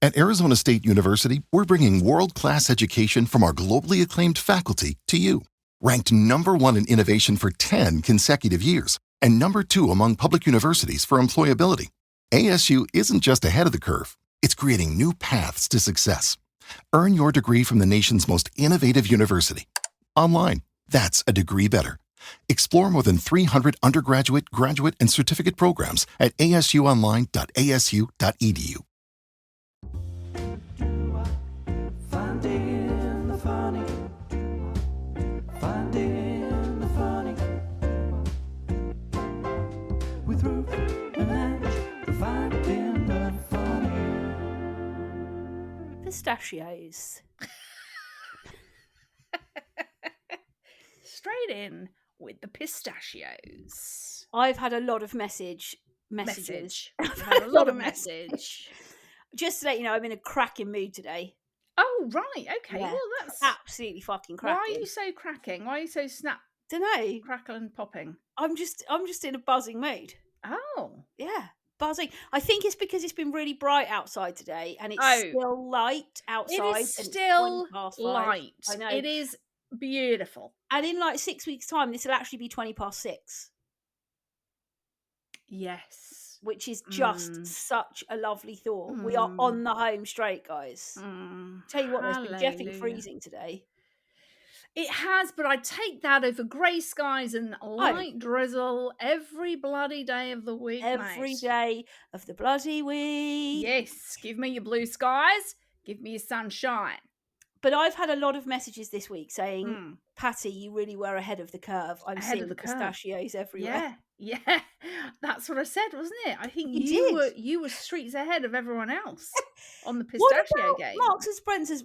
At Arizona State University, we're bringing world-class education from our globally acclaimed faculty to you. Ranked #1 in innovation for 10 consecutive years and #2 among public universities for employability. ASU isn't just ahead of the curve, it's creating new paths to success. Earn your degree from the nation's most innovative university. Online, that's a degree better. Explore more than 300 undergraduate, graduate, and certificate programs at asuonline.asu.edu. Finding the funny. Finding the funny. With Ruth and Ange, finding the funny. Pistachios. Straight in with the pistachios. I've had a lot of messages. I've had a lot of message. Just to let you know, I'm in a cracking mood today. Oh, right. Okay. Yeah. Well, that's Absolutely fucking cracking. Why are you so cracking? Why are you so snap, Dunno. crackle and popping? I'm just in a buzzing mood. Oh. Yeah. Buzzing. I think it's because it's been really bright outside today and it's still light outside. It is and still 5:20. light. I know. It is beautiful. And in like 6 weeks' time, this will actually be 6:20. Yes. Which is just such a lovely thought. We are on the home straight, guys. Tell you what, there's been jeffing freezing today. It has, but I take that over grey skies and light drizzle every bloody day of the week, Every mate. day of the bloody week. Yes, give me your blue skies, give me your sunshine. But I've had a lot of messages this week saying, Patty, you really were ahead of the curve. I'm seeing pistachios everywhere. Yeah, that's what I said, wasn't it? I think you were streets ahead of everyone else on the pistachio game. Marks and Spencer's.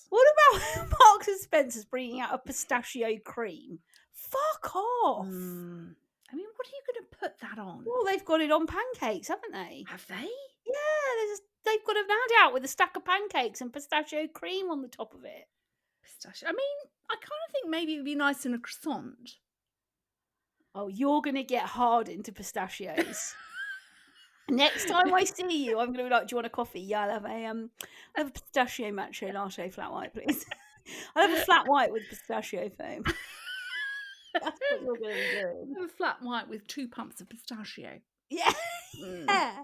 What about Marks and Spencer's bringing out a pistachio cream? Fuck off. I mean, what are you going to put that on? Well, they've got it on pancakes, haven't they? Have they? Yeah, they've got an ad out with a stack of pancakes and pistachio cream on the top of it. Pistachio. I mean, I kind of think maybe it would be nice in a croissant. Oh, you're going to get hard into pistachios. Next time I see you, I'm going to be like, do you want a coffee? Yeah, I'll have a pistachio matcha latte flat white, please. I'll have a flat white with pistachio foam. That's what you're going to be doing. A flat white with 2 pumps of pistachio. Yeah. Yeah.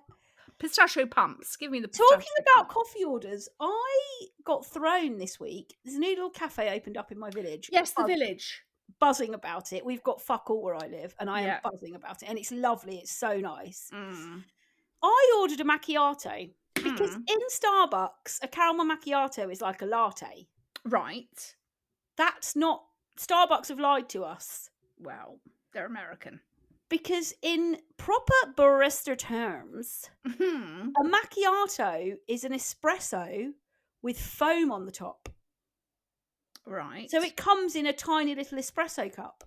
Pistachio pumps. Give me the pistachio. Talking about coffee orders, I got thrown this week. There's a new little cafe opened up in my village. Yes, the village. Buzzing about it. We've got fuck all where I live, and I am buzzing about it. And it's lovely. It's so nice. I ordered a macchiato because in Starbucks, a caramel macchiato is like a latte. Right. That's not... Starbucks have lied to us. Well, they're American. Because in proper barista terms, a macchiato is an espresso with foam on the top. Right. So it comes in a tiny little espresso cup.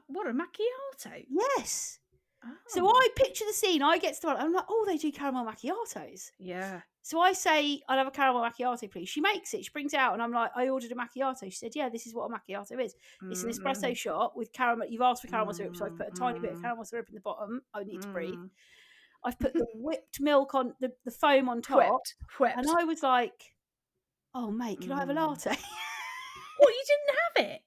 What, a macchiato? Yes. Oh. So I picture the scene. I get started. I'm like, oh, they do caramel macchiatos. Yeah. So I say, I'll have a caramel macchiato, please. She makes it. She brings it out. And I'm like, I ordered a macchiato. She said, yeah, this is what a macchiato is. It's an espresso shot with caramel. You've asked for caramel syrup. So I've put a tiny bit of caramel syrup in the bottom. I need to breathe. I've put the whipped milk on, the foam on top. Whipped. And I was like, oh, mate, can I have a latte? Well, you didn't have it.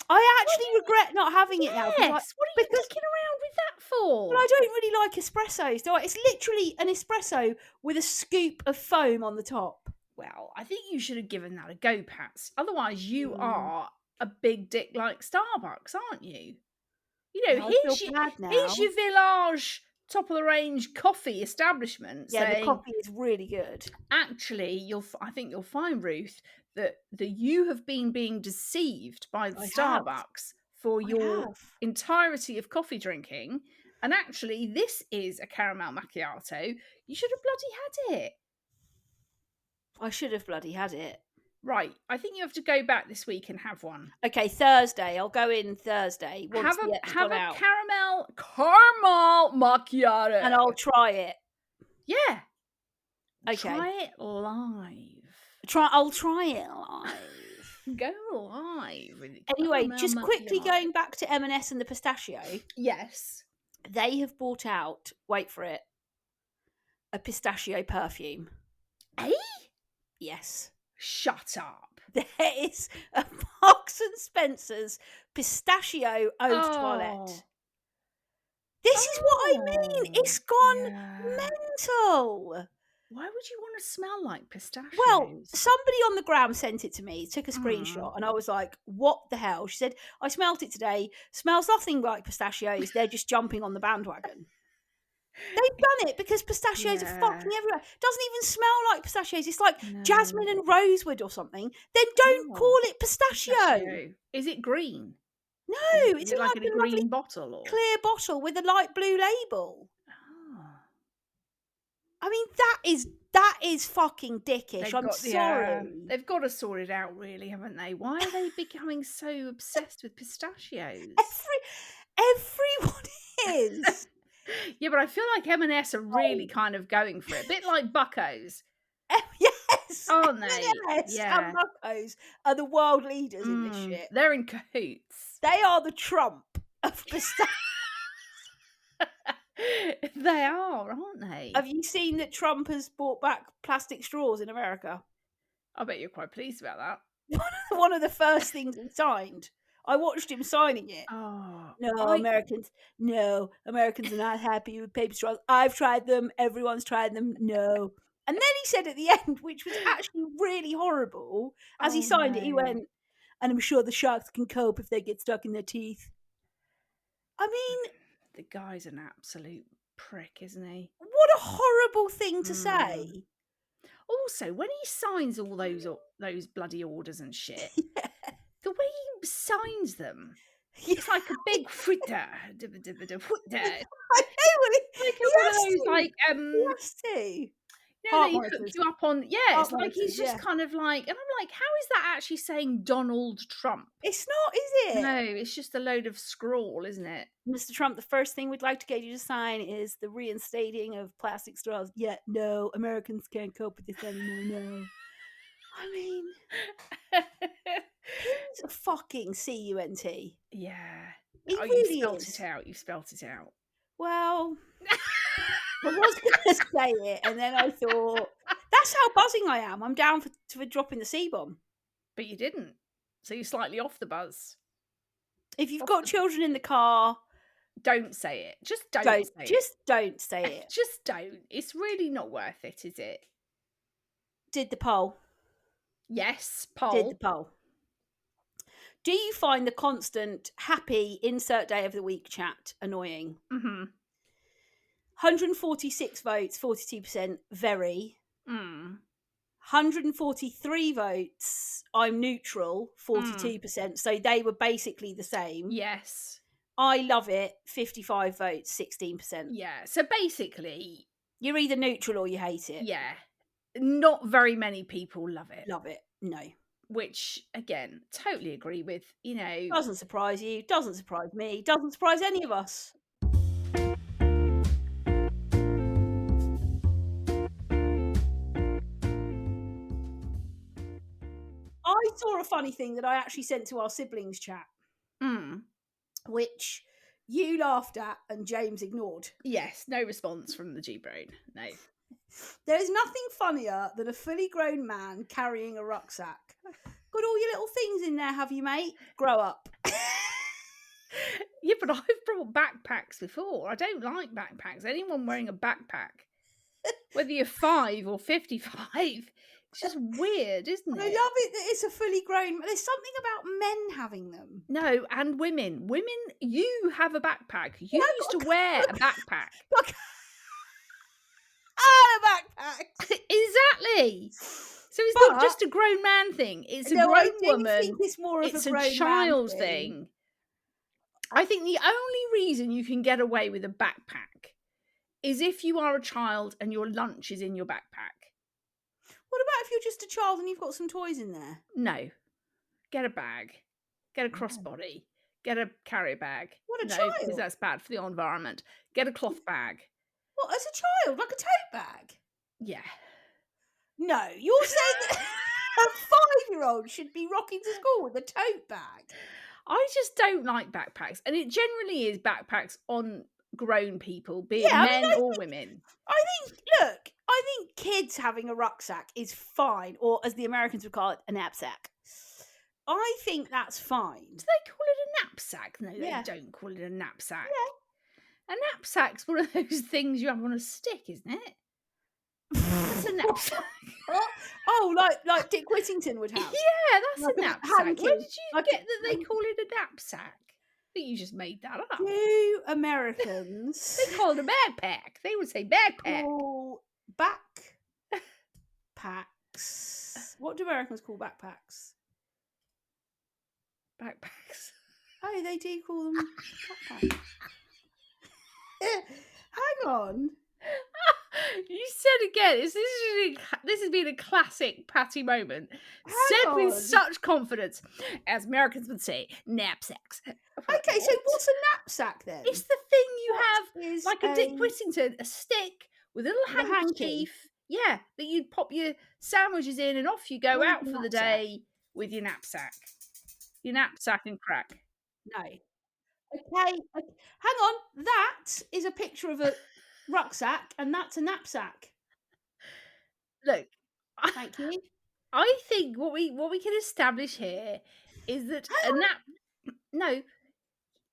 I actually regret not having it now. Yes. What are you dicking around with that for? Well, I don't really like espressos, do I? It's literally an espresso with a scoop of foam on the top. Well, I think you should have given that a go, Pats. Otherwise, you are a big dick like Starbucks, aren't you? You know, here's your Village top of the range coffee establishment. Yeah, saying, the coffee is really good. Actually, I think you'll find, Ruth, that you have been being deceived by Starbucks for your entirety of coffee drinking, and actually this is a caramel macchiato. You should have bloody had it. I should have bloody had it. Right, I think you have to go back this week and have one. Okay, Thursday. I'll go in Thursday. Have a caramel macchiato, and I'll try it. Yeah. Okay. Try it live. I'll try it live. Go live. Anyway, just quickly going back to M&S and the pistachio. Yes. They have bought out, wait for it, a pistachio perfume. Eh? Yes. Shut up. There is a Marks and Spencer's pistachio eau de toilette. Oh. This is what I mean. It's gone mental. Why would you want to smell like pistachios? Well, somebody on the gram sent it to me, took a screenshot, and I was like, what the hell? She said, I smelt it today. Smells nothing like pistachios. They're just jumping on the bandwagon. They've done it because pistachios are fucking everywhere. Doesn't even smell like pistachios. It's like jasmine and rosewood or something. Then don't call it pistachio. Is it green? No, Is it like in a green bottle or clear bottle with a light blue label. Oh. I mean, that is fucking dickish. I'm sorry. They've got to sort it out, really, haven't they? Why are they becoming so obsessed with pistachios? Everyone is. Yeah, but I feel like M&S are really kind of going for it. A bit like Bucko's. Yes. Aren't they? M&S and Bucko's are the world leaders in this shit. They're in cahoots. They are the Trump of pistachios. They are, aren't they? Have you seen that Trump has brought back plastic straws in America? I bet you're quite pleased about that. One of the first things he signed. I watched him signing it. Oh, Americans are not happy with paper straws. I've tried them. Everyone's tried them. No. And then he said at the end, which was actually really horrible, as he signed it, he went, and I'm sure the sharks can cope if they get stuck in their teeth. I mean, the guy's an absolute prick, isn't he? What a horrible thing to say. Also, when he signs all those bloody orders and shit, the way he signs them, it's like a big fritter. I know, he has to. You know, that he hooked you up on. Yeah, it's like he's just kind of like, and I'm like, how is that actually saying Donald Trump? It's not, is it? No, it's just a load of scrawl, isn't it? Mr. Trump, the first thing we'd like to get you to sign is the reinstating of plastic straws. Yeah, no, Americans can't cope with this anymore, no. I mean, he's a fucking cunt. Yeah. He really is. You spelt it out. Well, I was going to say it, and then I thought, that's how buzzing I am. I'm down for dropping the C-bomb. But you didn't. So you're slightly off the buzz. If you've got children in the car, don't say it. Just don't say it. Just don't say it. Just don't. It's really not worth it, is it? Did the poll. Yes, poll. Did the poll. Do you find the constant happy insert day of the week chat annoying? 146 votes, 42%, very. 143 votes, I'm neutral, 42%. So they were basically the same. Yes. I love it, 55 votes, 16%. Yeah, so basically... You're either neutral or you hate it. Yeah. Not very many people love it. Love it, no. Which, again, totally agree with, you know... Doesn't surprise you, doesn't surprise me, doesn't surprise any of us. I saw a funny thing that I actually sent to our siblings chat, which you laughed at and James ignored. Yes, no response from the G-Brain, no. There is nothing funnier than a fully grown man carrying a rucksack. Got all your little things in there, have you, mate? Grow up. Yeah, but I've brought backpacks before. I don't like backpacks. Anyone wearing a backpack, whether you're 5 or 55, it's just weird, isn't it? I love it that it's a fully grown... There's something about men having them. No, and women. Women, you have a backpack. You used to wear a backpack. A backpack. Exactly. So it's not just a grown man thing. It's a grown woman. It's more of a child thing. I think the only reason you can get away with a backpack is if you are a child and your lunch is in your backpack. What about if you're just a child and you've got some toys in there? No. Get a bag. Get a crossbody. Get a carrier bag. What, a child? Because that's bad for the environment. Get a cloth bag. What, as a child? Like a tote bag? Yeah. No, you're saying that a 5-year-old should be rocking to school with a tote bag. I just don't like backpacks. And it generally is backpacks on grown people, be it Yeah, I mean, men or women. I think kids having a rucksack is fine, or as the Americans would call it, a knapsack. I think that's fine. Do they call it a knapsack? No, Yeah. they don't call it a knapsack. A knapsack's one of those things you have on a stick, isn't it? That's a knapsack. Oh, like Dick Whittington would have. Yeah, that's Like a a knapsack. Where hanky. did you Like get that they call it a knapsack? I think you just made that up. Do Americans They call it a backpack. They would say backpack. call backpacks? What do Americans call backpacks? Backpacks. Oh, they do call them backpacks. Hang on. You said again, this has been a classic Patty moment. Said with on. such confidence, as Americans would say, knapsacks. Okay, so what's a knapsack then? It's the thing you What have, is like a Dick Whittington, a stick with a little With a hanky. handkerchief. Yeah, that you'd pop your sandwiches in and off you go With out your for the knapsack. day with your knapsack. Your knapsack and crack. No. Okay, hang on. That is a picture of a rucksack, and that's a knapsack. Look, Thank you. I think what we can establish here is that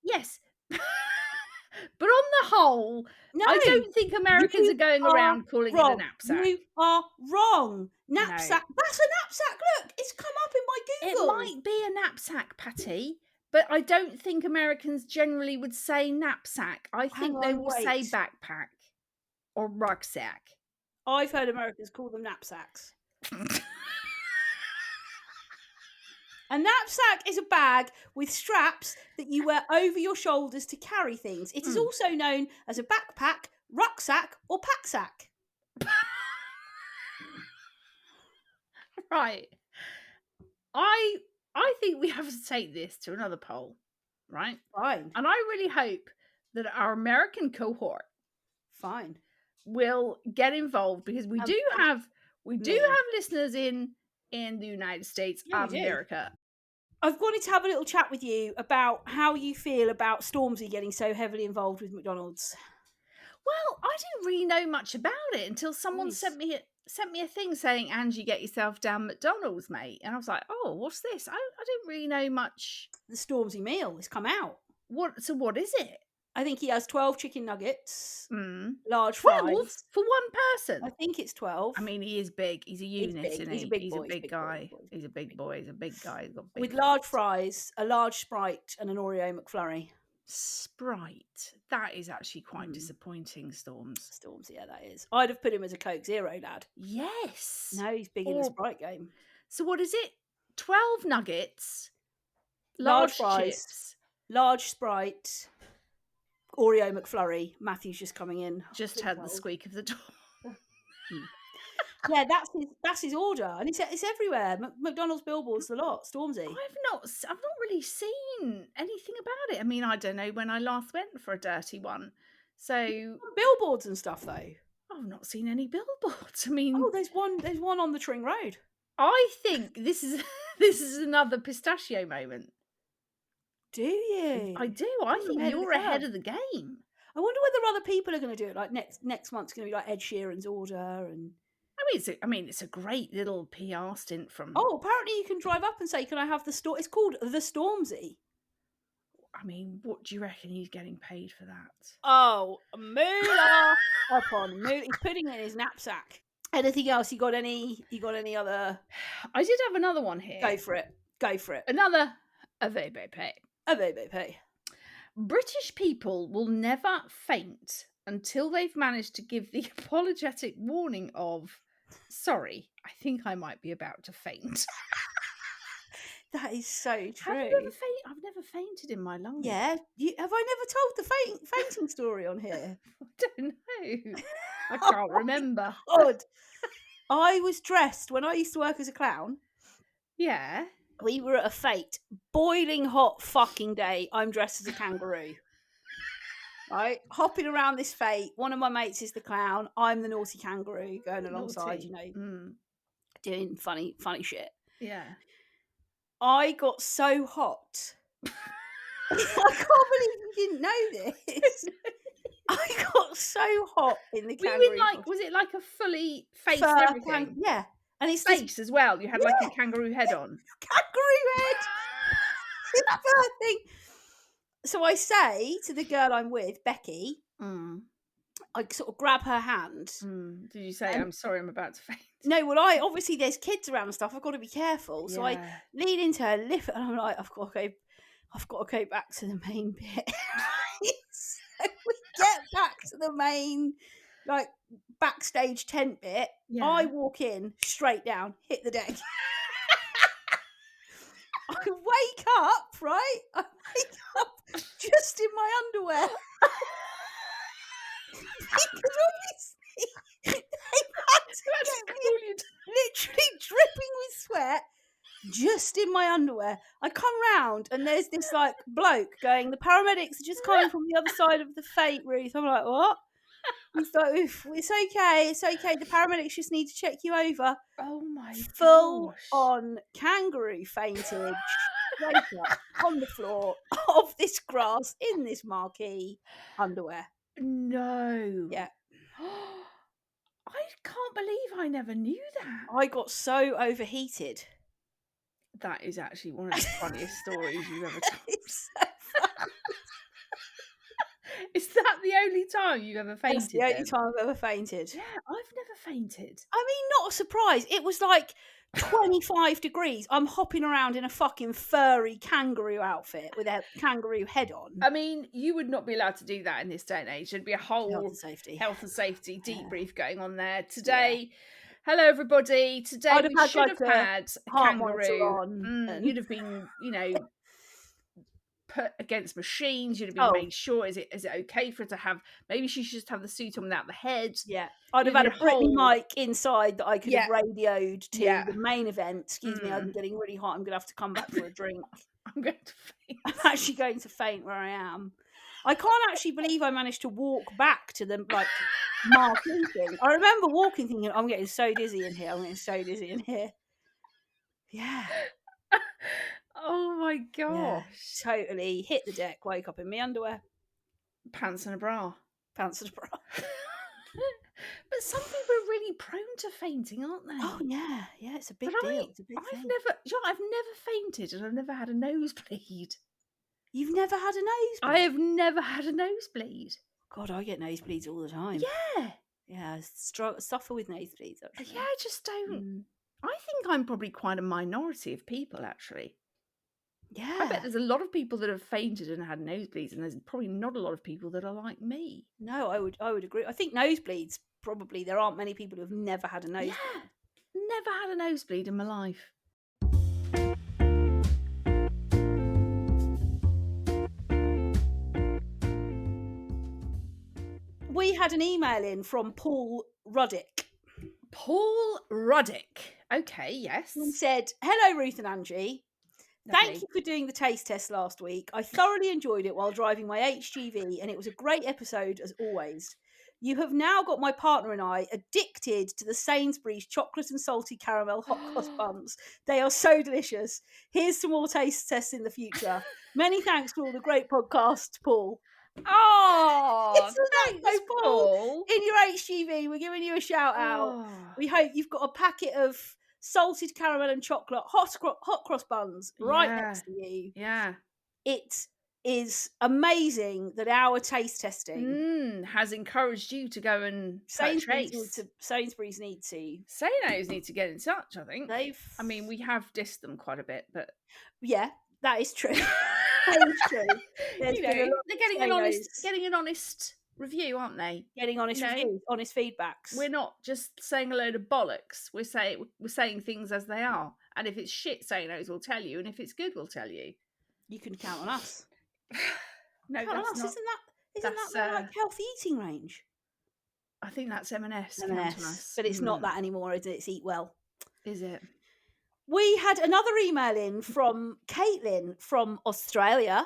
yes. But on the whole, No, I don't think Americans you are going around calling it a wrong. knapsack. You are wrong. Knapsack. That's a knapsack. Look, it's come up in my It Google. might be a knapsack, Patty, but I don't think Americans generally would say knapsack. I think they will say backpack or rucksack. I've heard Americans call them knapsacks. A knapsack is a bag with straps that you wear over your shoulders to carry things. It is also known as a backpack, rucksack, or packsack. Right. I think we have to take this to another poll, right? Fine. And I really hope that our American cohort Fine. will get involved, because we do have listeners in the United States of America. I've wanted to have a little chat with you about how you feel about Stormzy getting so heavily involved with McDonald's. Well, I didn't really know much about it until someone sent me a thing saying, Angie, get yourself down McDonald's, mate. And I was like, oh, what's this? I didn't really know much. The Stormzy meal has come out. So what is it? I think he has 12 chicken nuggets, large 12 fries. for one person? I think it's 12. I mean, he is big. He's a unit, isn't he? He's a big He's boy. a big guy. He's a big boy. He's a big guy. He's got big with large fries, a large Sprite, and an Oreo McFlurry. Sprite. That is actually quite disappointing, Storms. Yeah, that is. I'd have put him as a Coke Zero lad. Yes. No, he's big in the Sprite game. So what is it? 12 nuggets, large fries, chips, large Sprite, Oreo McFlurry. Matthew's just coming in. Just heard the squeak of the door. Yeah, that's his order, and it's everywhere. McDonald's billboards, the lot. Stormzy. I've not really seen anything about it. I mean, I don't know when I last went for a dirty one. So billboards and stuff though. I've not seen any billboards. I mean, there's one on the Tring Road. I think this is another pistachio moment. Do you? I do. I think you're ahead of the game. I wonder whether other people are going to do it. Like next month's going to be like Ed Sheeran's order, and it's a great little PR stint from. Oh, apparently you can drive up and say, "Can I have the store?" It's called the Stormzy. I mean, what do you reckon he's getting paid for that? Oh, moolah upon moolah. He's putting it in his knapsack. Anything else? You got any other? I did have another one here. Go for it. Another AVP. British people will never faint until they've managed to give the apologetic warning of, sorry, I think I might be about to faint. That is so true. I've never fainted in my life. Yeah. Have I never told the fainting story on here? I don't know. I can't remember. God. I was dressed when I used to work as a clown. Yeah. We were at a fete. Boiling hot fucking day. I'm dressed as a kangaroo. Right? Hopping around this fete. One of my mates is the clown. I'm the naughty kangaroo going alongside, doing funny shit. Yeah. I got so hot. I can't believe you didn't know this. I got so hot in the Were you kangaroo in like, costume. was it like a fully face Fur, and everything? yeah. And it's this Face as well. You had like a kangaroo head on. kangaroo head. This fur thing. So I say to the girl I'm with, Becky, I sort of grab her hand. Did you say, I'm sorry, I'm about to faint? No, well, obviously there's kids around and stuff. I've got to be careful. So I lean into her, lift, and I'm like, I've got to go back to the main bit. So we get back to the main, like, backstage tent bit. Yeah. I walk in, straight down, hit the deck. I wake up, right? I wake up just in my underwear. Because obviously they had to get me literally dripping with sweat just in my underwear. I come round and there's this like bloke going, the paramedics are just coming from the other side of the fate, Ruth. I'm like, what? He's like, it's okay. The paramedics just need to check you over. Oh my Full gosh. on kangaroo faintage straight up on the floor of this grass in this marquee underwear. No. Yeah. I can't believe I never knew that. I got so overheated. That is actually one of the funniest stories you've ever told. It's so funny. Is that the only time you've ever fainted? That's the only time I've ever fainted. Yeah, I've never fainted. I mean, not a surprise. It was like 25 degrees. I'm hopping around in a fucking furry kangaroo outfit with a kangaroo head on. I mean, you would not be allowed to do that in this day and age. There'd be a whole health and safety debrief going on there. Today, hello everybody. Today we should have had a kangaroo. On You'd have been, put against machines. You'd have been made sure, is it okay for her to have, maybe she should just have the suit on without the head. Yeah. I'd have had a Britney mic inside that I could have radioed to the main event. Excuse me, I'm getting really hot. I'm going to have to come back for a drink. I'm going to faint. I'm actually going to faint where I am. I can't actually believe I managed to walk back to the marquee thing. I remember walking thinking, I'm getting so dizzy in here. Yeah. Oh my gosh. Yeah, totally. Hit the deck, wake up in my underwear. Pants and a bra. But some people are really prone to fainting, aren't they? Oh yeah, it's a big deal. It's a big thing. I've never fainted and I've never had a nosebleed. You've never had a nosebleed? I have never had a nosebleed. God, I get nosebleeds all the time. Yeah, I suffer with nosebleeds actually. Yeah, I just don't. I think I'm probably quite a minority of people actually. Yeah. I bet there's a lot of people that have fainted and had nosebleeds, and there's probably not a lot of people that are like me. No, I would agree. I think nosebleeds, probably there aren't many people who've never had a nosebleed. Yeah, never had a nosebleed in my life. We had an email in from Paul Ruddick. Paul Ruddick. Okay, yes. He said, hello, Ruth and Angie. Lovely. Thank you for doing the taste test last week. I thoroughly enjoyed it while driving my HGV, and it was a great episode as always. You have now got my partner and I addicted to the Sainsbury's chocolate and salty caramel hot cross buns. They are so delicious. Here's some more taste tests in the future. Many thanks for all the great podcasts, Paul. Oh, thanks, Paul. In your HGV, we're giving you a shout out. We hope you've got a packet of salted caramel and chocolate hot cross buns right next to you. Yeah. It is amazing that our taste testing has encouraged you to go and Sainsbury's need to. Say-Nos need to get in touch, I think. I mean, we have dissed them quite a bit, but... Yeah, that is true. That is true. They're getting an honest review, aren't they? Getting honest reviews, honest feedbacks. We're not just saying a load of bollocks. We're saying things as they are. And if it's shit, Say-Nos will tell you, and if it's good, we'll tell you. You can count on us. No, count that's on us. not. Isn't that like healthy eating range? I think that's M&S. M&S, but it's not that anymore, is it? It's Eat Well. Is it? We had another email in from Caitlin from Australia.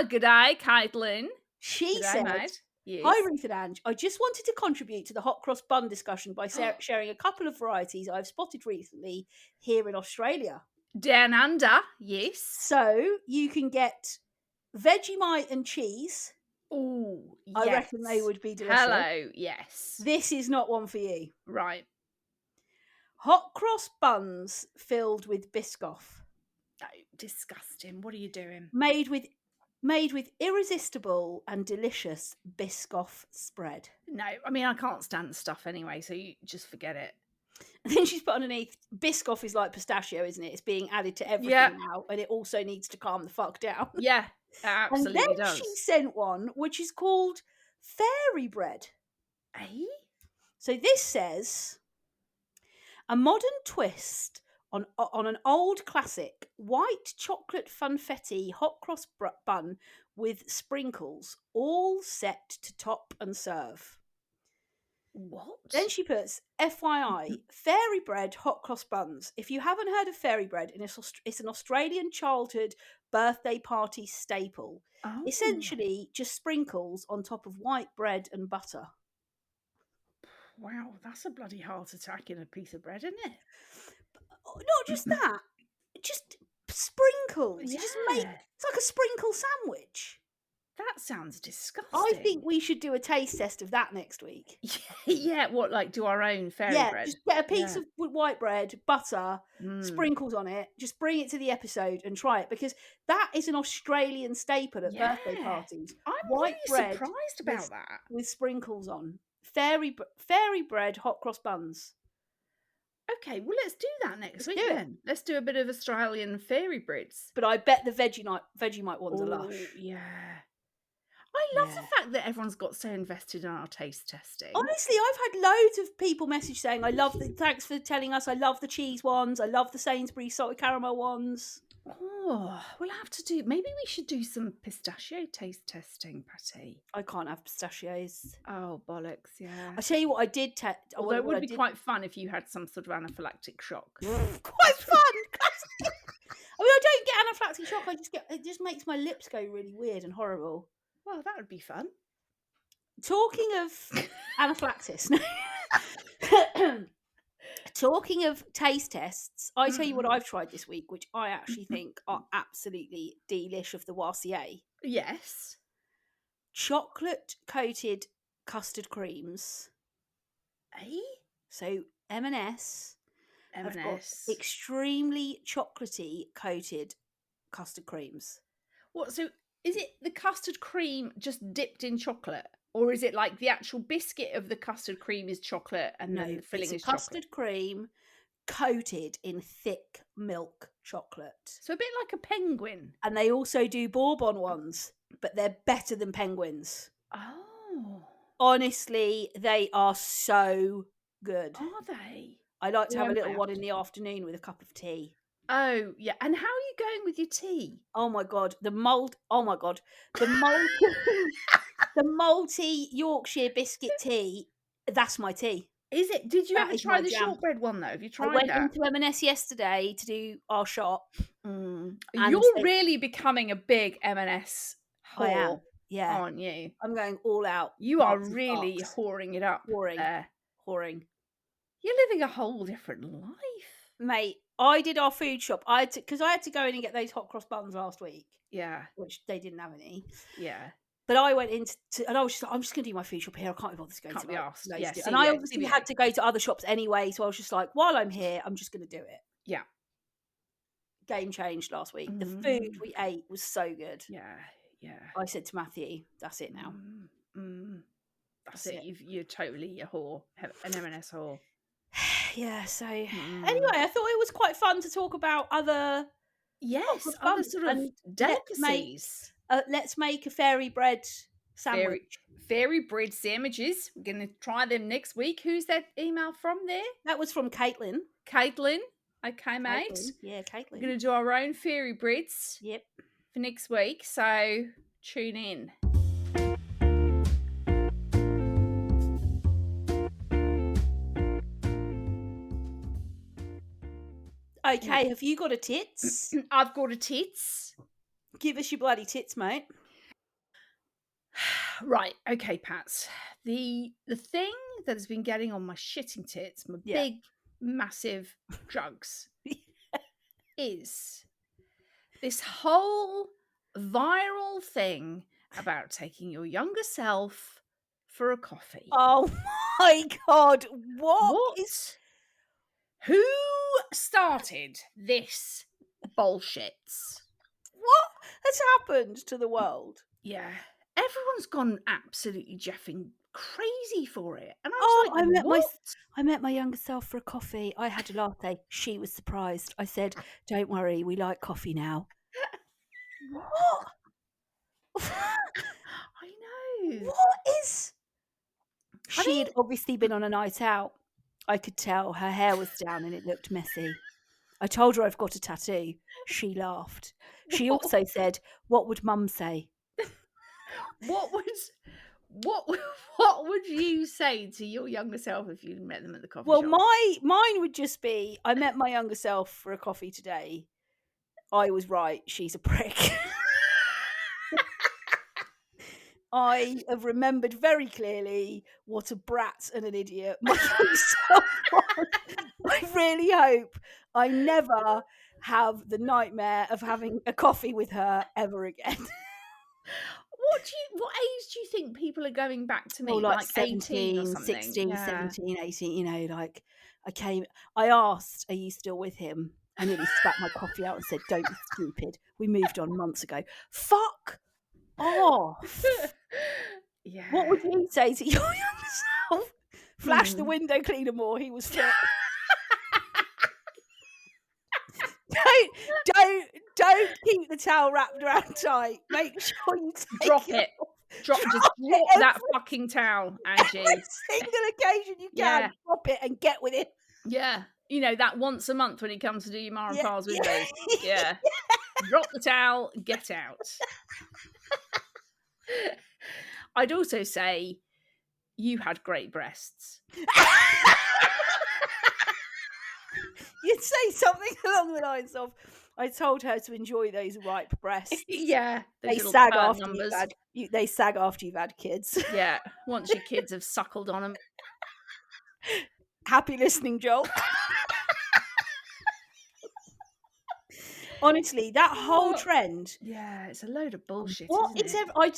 Good day, Caitlin. She said, mate. Yes. Hi, Ruth and Ange. I just wanted to contribute to the hot cross bun discussion by sharing a couple of varieties I've spotted recently here in Australia. Down under, yes. So you can get Vegemite and cheese. Oh, yes. I reckon they would be delicious. Hello, yes. This is not one for you. Right. Hot cross buns filled with Biscoff. Oh, disgusting. What are you doing? Made with irresistible and delicious Biscoff spread. No, I mean, I can't stand stuff anyway, so you just forget it. And then she's put underneath, Biscoff is like pistachio, isn't it? It's being added to everything now, and it also needs to calm the fuck down. Yeah, it absolutely and then does. she sent one which is called fairy bread. Eh? So this says, a modern twist on an old classic white chocolate funfetti hot cross bun with sprinkles, all set to top and serve. What? Then she puts, FYI, fairy bread hot cross buns. If you haven't heard of fairy bread, it's an Australian childhood birthday party staple. Oh. Essentially, just sprinkles on top of white bread and butter. Wow, that's a bloody heart attack in a piece of bread, isn't it? Not just that, just sprinkles. Yeah. You just make, it's like a sprinkle sandwich. That sounds disgusting. I think we should do a taste test of that next week. Yeah, what, like do our own fairy bread? Just get a piece of white bread, butter, sprinkles on it, just bring it to the episode and try it, because that is an Australian staple at birthday parties. I'm white really bread surprised about that. With sprinkles on. Fairy bread hot cross buns. Okay, well, let's do that next week then. Let's do a bit of Australian fairy breads. But I bet the Vegemite ones are lush. Yeah. I love the fact that everyone's got so invested in our taste testing. Honestly, I've had loads of people message saying, thanks for telling us, I love the cheese ones, I love the Sainsbury's salted caramel ones. Oh, we'll have to do, maybe we should do some pistachio taste testing, Patty. I can't have pistachios. Oh, bollocks, yeah. I tell you what I did although it would be quite fun if you had some sort of anaphylactic shock. Quite fun! I mean, I don't get anaphylactic shock, it just makes my lips go really weird and horrible. Well, that would be fun. Talking of anaphylaxis, talking of taste tests, I tell you what I've tried this week, which I actually think are absolutely delish of the YCA. Yes. Chocolate-coated custard creams. Eh? So M&S have got extremely chocolatey coated custard creams. What, so is it the custard cream just dipped in chocolate? Or is it like the actual biscuit of the custard cream is chocolate and then the filling is custard cream coated in thick milk chocolate. So a bit like a penguin. And they also do bourbon ones, but they're better than penguins. Oh. Honestly, they are so good. Are they? I like to have a little one in the afternoon with a cup of tea. Oh, yeah. And how are you going with your tea? Oh my God. The malty Yorkshire biscuit tea. That's my tea. Is it? Did you ever try the shortbread one though? Have you tried that? I went into M&S yesterday to do our shop. You're really becoming a big M&S whore. I am. Yeah. Aren't you? I'm going all out. You are really whoring it up. Whoring. You're living a whole different life. Mate, I did our food shop. Because I had to go in and get those hot cross buns last week. Yeah. Which they didn't have any. Yeah. But I went into, and I was just like, I'm just going to do my food shop here. I can't be bothered to go to be asked. Yeah, and I obviously had to go to other shops anyway. So I was just like, while I'm here, I'm just going to do it. Yeah. Game changed last week. The food we ate was so good. Yeah. Yeah. I said to Matthew, that's it now. That's it. You're totally a whore, an M&S whore. Yeah. So anyway, I thought it was quite fun to talk about other other sort of delicacies. Let's make a fairy bread sandwich. Fairy bread sandwiches. We're going to try them next week. Who's that email from there? That was from Caitlin. Caitlin. Okay, mate. Yeah, Caitlin. We're going to do our own fairy breads. Yep. For next week. So tune in. Okay, have you got a tits? I've got a tits. Give us your bloody tits, mate. Right, okay, Pats. The thing that has been getting on my shitting tits, my big, massive jugs, is this whole viral thing about taking your younger self for a coffee. Oh my God. What? Who started this bullshit? What has happened to the world? Yeah. Everyone's gone absolutely jeffing crazy for it. And I was like, what? I met my younger self for a coffee. I had a latte. She was surprised. I said, "Don't worry, we like coffee now." What? I know. What is? She had obviously been on a night out. I could tell her hair was down and it looked messy. I told her I've got a tattoo. She laughed. She also said, "What would Mum say?" What would you say to your younger self if you met them at the coffee shop? Well, mine would just be, I met my younger self for a coffee today. I was right. She's a prick. I have remembered very clearly what a brat and an idiot my younger self was. I really hope I never have the nightmare of having a coffee with her ever again. What age do you think people are going back to meet? Well, like 18 or 17, something? 16, Yeah. 17, 18, like I asked, "Are you still with him?" I nearly spat my coffee out and said, "Don't be stupid. We moved on months ago." Fuck off. Yeah. What would you say to your younger self? Flash the window cleaner more. He was fit. Don't keep the towel wrapped around tight. Make sure you take Drop it it. off. Drop that fucking towel, Angie. Every single occasion you can. Yeah. Drop it and get with it. Yeah. You know, that once a month when he comes to do your ma and pa's windows. Yeah. Drop the towel, get out. I'd also say you had great breasts. You'd say something along the lines of, "I told her to enjoy those ripe breasts." Yeah. They sag after they sag after you've had kids. Yeah. Once your kids have suckled on them. Happy listening, Joel. Honestly, that whole trend. Yeah, it's a load of bullshit. What isn't it? I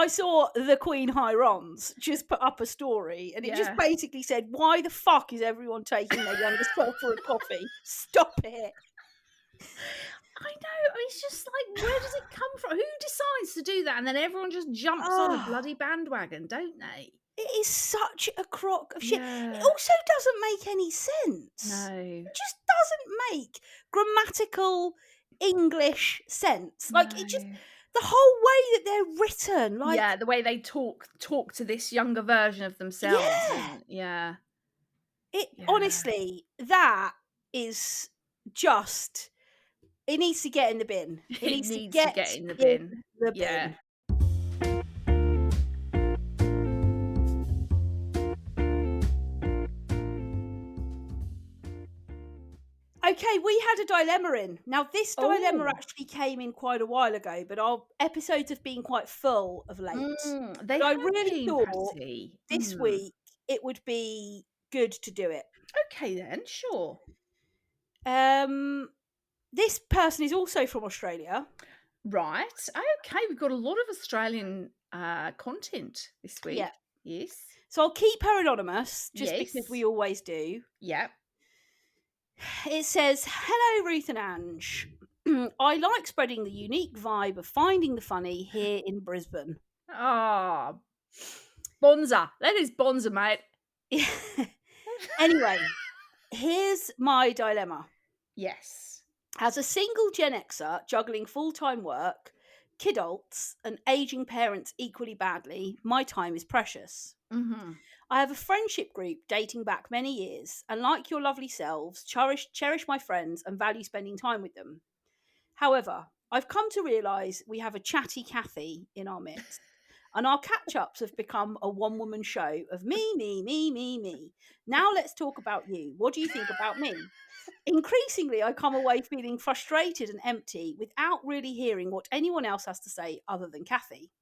saw the Queen Hirons just put up a story, and it just basically said, "Why the fuck is everyone taking their younger self for a coffee? Stop it!" I know. It's just like, where does it come from? Who decides to do that? And then everyone just jumps on a bloody bandwagon, don't they? It is such a crock of shit. Yeah. It also doesn't make any sense. No. It just doesn't make grammatical English sense. Like, it just, the whole way that they're written, like, yeah, the way they talk to this younger version of themselves. Honestly, that is just, it needs to get in the bin. It needs to get in the bin. Yeah. Okay, we had a dilemma in. Now, this dilemma actually came in quite a while ago, but our episodes have been quite full of late. But I really thought this week it would be good to do it. Okay, then, sure. This person is also from Australia. Right. Okay, we've got a lot of Australian content this week. Yeah. Yes. So I'll keep her anonymous, just because we always do. Yep. It says, "Hello, Ruth and Ange. I like spreading the unique vibe of finding the funny here in Brisbane." Oh, bonza. That is bonza, mate. Anyway, here's my dilemma. Yes. As a single Gen Xer juggling full-time work, kidults, and aging parents equally badly, my time is precious. Mm-hmm. I have a friendship group dating back many years, and like your lovely selves, cherish my friends and value spending time with them. However, I've come to realise we have a chatty Kathy in our midst, and our catch-ups have become a one-woman show of me. Now let's talk about you. What do you think about me? Increasingly, I come away feeling frustrated and empty without really hearing what anyone else has to say other than Kathy.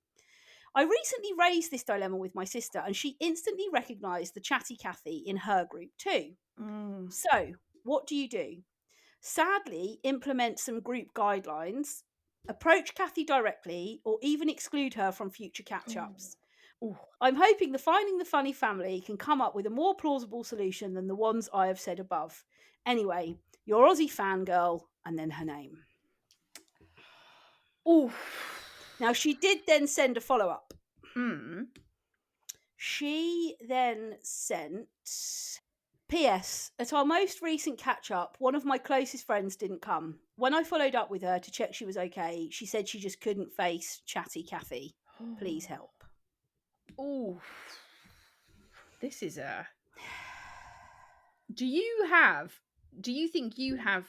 I recently raised this dilemma with my sister, and she instantly recognised the chatty Kathy in her group too. So, what do you do? Sadly, implement some group guidelines, approach Kathy directly, or even exclude her from future catch-ups. Ooh. I'm hoping the Finding the Funny family can come up with a more plausible solution than the ones I have said above. Anyway, your Aussie fangirl, and then her name. Ooh. Now, she did then send a follow-up. Mm. She then sent... P.S. At our most recent catch-up, one of my closest friends didn't come. When I followed up with her to check she was okay, she said she just couldn't face chatty Kathy. Please help. Ooh. This is a... Do you think you have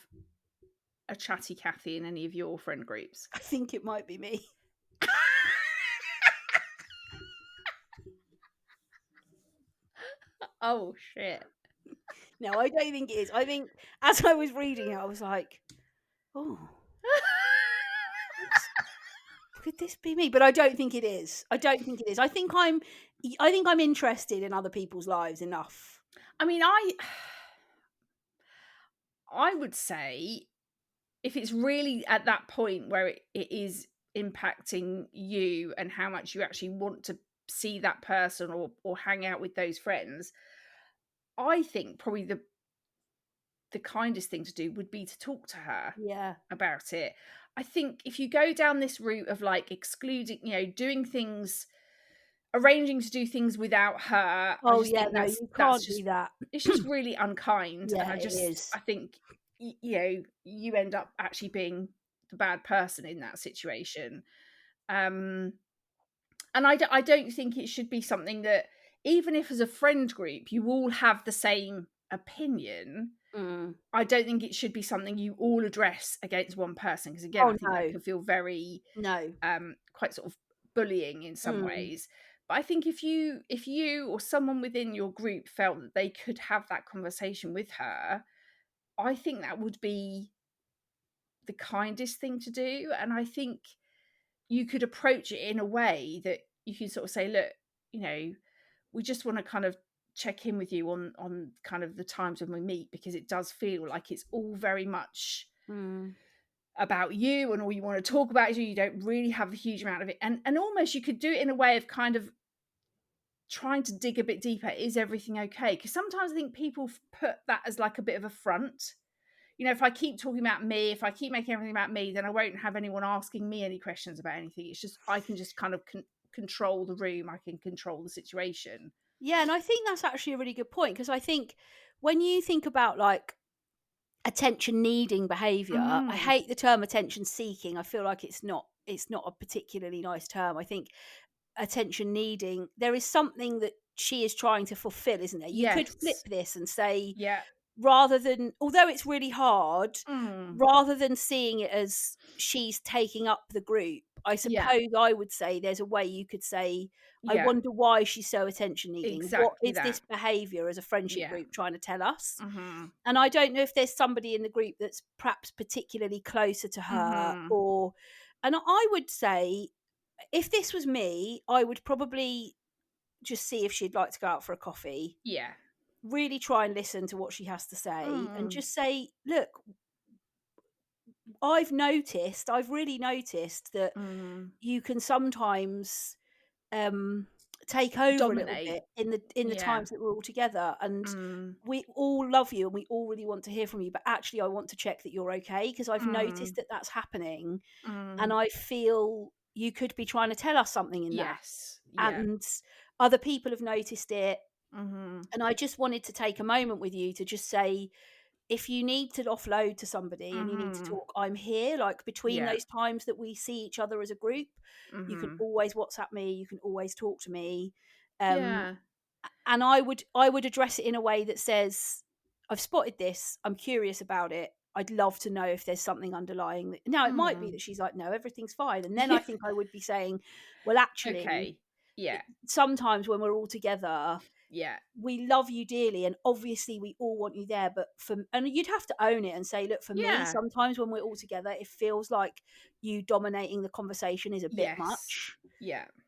a chatty Kathy in any of your friend groups? I think it might be me. Oh, shit. No, I don't think it is. I think as I was reading it, I was like, oh, could this be me? But I don't think it is. I don't think it is. I think I'm interested in other people's lives enough. I mean, I would say if it's really at that point where it is impacting you and how much you actually want to see that person or hang out with those friends, I think probably the kindest thing to do would be to talk to her about it. I think if you go down this route of like excluding, doing things, arranging to do things without her, Oh, I just think you can't do that. It's just really unkind. Yeah, And it is. I think, you end up actually being the bad person in that situation. And I don't think it should be something that, even if as a friend group you all have the same opinion, I don't think it should be something you all address against one person, because again, I think that can feel very quite sort of bullying in some ways. But I think if you or someone within your group felt that they could have that conversation with her, I think that would be the kindest thing to do. And I think you could approach it in a way that you can sort of say, look, we just want to kind of check in with you on kind of the times when we meet, because it does feel like it's all very much about you, and all you want to talk about is you don't really have a huge amount of it. And almost you could do it in a way of kind of trying to dig a bit deeper. Is everything okay? Because sometimes I think people put that as like a bit of a front. If I keep talking about me, if I keep making everything about me, then I won't have anyone asking me any questions about anything. It's just, I can just kind of control the room. I can control the situation. Yeah, and I think that's actually a really good point, because I think when you think about like attention needing behavior, I hate the term attention seeking. I feel like it's not a particularly nice term. I think attention needing, there is something that she is trying to fulfill, isn't there? You could flip this and say, rather than, although it's really hard, rather than seeing it as she's taking up the group, I suppose I would say there's a way you could say, I wonder why she's so attention needing. Exactly, what is this behavior as a friendship group trying to tell us? And I don't know if there's somebody in the group that's perhaps particularly closer to her, and I would say, if this was me, I would probably just see if she'd like to go out for a coffee. Yeah. Really try and listen to what she has to say, and just say, look, I've really noticed that you can sometimes take over dominate a little bit in the times that we're all together, and we all love you and we all really want to hear from you, but actually I want to check that you're okay, because I've noticed that that's happening, and I feel you could be trying to tell us something in that. And other people have noticed it, and I just wanted to take a moment with you to just say, if you need to offload to somebody and you need to talk, I'm here. Like between those times that we see each other as a group, you can always WhatsApp me, you can always talk to me. And I would address it in a way that says, I've spotted this, I'm curious about it, I'd love to know if there's something underlying. Now, it might be that she's like, no, everything's fine. And then I think I would be saying, well, actually, sometimes when we're all together, we love you dearly, and obviously we all want you there. But and you'd have to own it and say, look, for me, sometimes when we're all together, it feels like you dominating the conversation is a bit much.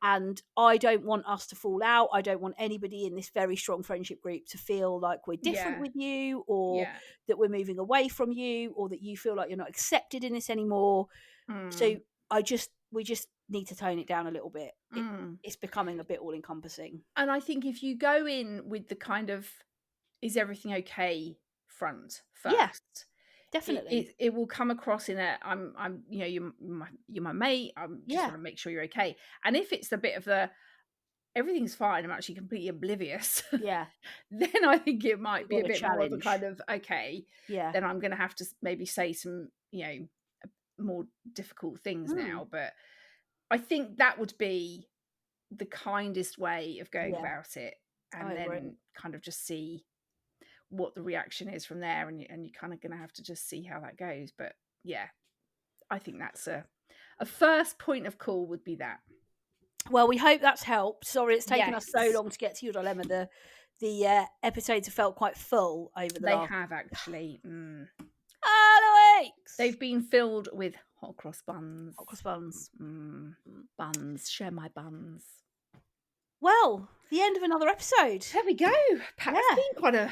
And I don't want us to fall out. I don't want anybody in this very strong friendship group to feel like we're different with you, or that we're moving away from you, or that you feel like you're not accepted in this anymore. So we just need to tone it down a little bit. It's becoming a bit all encompassing. And I think if you go in with the kind of is everything okay front first, Yeah, definitely. it will come across in a I'm you're my mate. I just want to make sure you're okay. And if it's a bit of the everything's fine, I'm actually completely oblivious. Yeah. Then I think it might be a bit more of a challenge. kind of okay. Yeah. Then I'm going to have to maybe say some more difficult things now. But I think that would be the kindest way of going about it, and then kind of just see what the reaction is from there, and you're kind of going to have to just see how that goes. But yeah, I think that's a first point of call would be that. Well, we hope that's helped. Sorry it's taken us so long to get to your dilemma. The episodes have felt quite full over the last... They have actually. Alex! They've been filled with hot cross buns. Hot cross buns. Buns. Share my buns. Well, the end of another episode. There we go. Pat, it's been quite a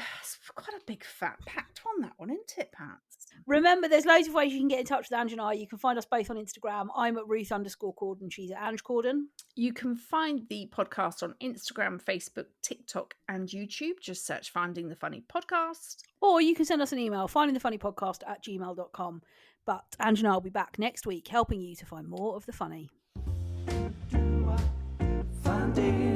big fat packed one, that one, isn't it, Pat? Remember, there's loads of ways you can get in touch with Ange and I. You can find us both on Instagram. I'm at Ruth_Corden. She's at Ange Corden. You can find the podcast on Instagram, Facebook, TikTok, and YouTube. Just search Finding the Funny Podcast. Or you can send us an email, findingthefunnypodcast@gmail.com. But Ange and I will be back next week, helping you to find more of the funny. Finding